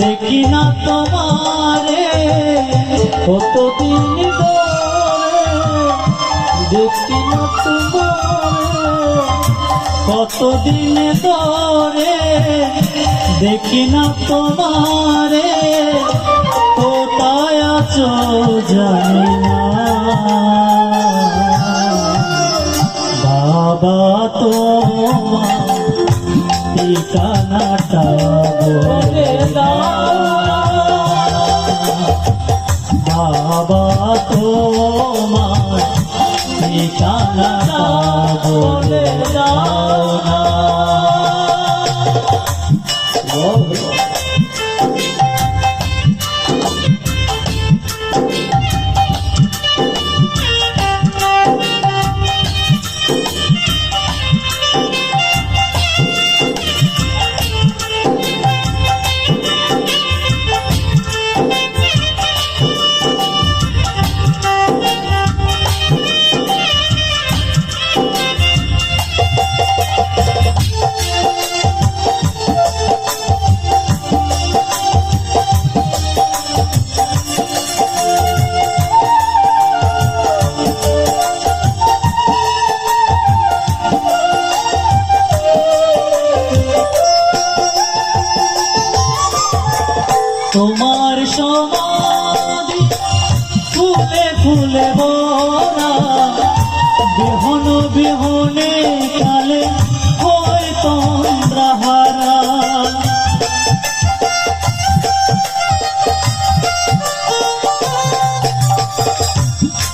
দেখি না তোমারে কতদিন ধরে, দেখি না তোমারে কতদিন ধরে, দেখি না তোমারে কোথায় আছো জানি না। বাবা তোমার ঠিকানাটা বলে দাও, বাবা তোমার ঠিকানাটা বলে দাও না। তোমার সমাধি ফুলে ফুলে ভরা, বিহন বিহনে কালে হয় তন্দ্রাহারা।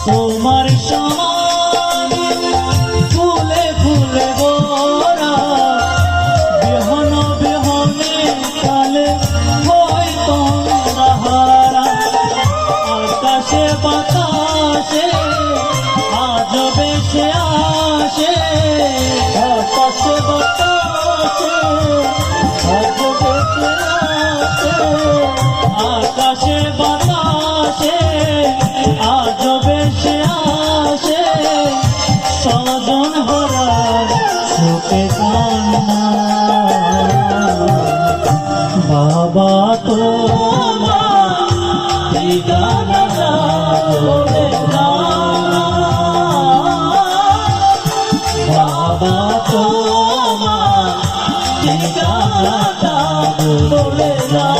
তোমার সমাধি ফুলে ফুলে ভরা, বিহন বিহনে কালে হয় তন্দ্রাহারা। আকাশে বাতাসে আজ বেশে আসে, আকাশে বাতাসে আজ বেশে আসে, আকাশে বাতাসে আজ বেশে আসে। স্বজন ভরা সুখে কান্না, বাবা তোমার ঠিকানাটা বলে দাও, বাবা তোমার ঠিকানাটা বলে দাও।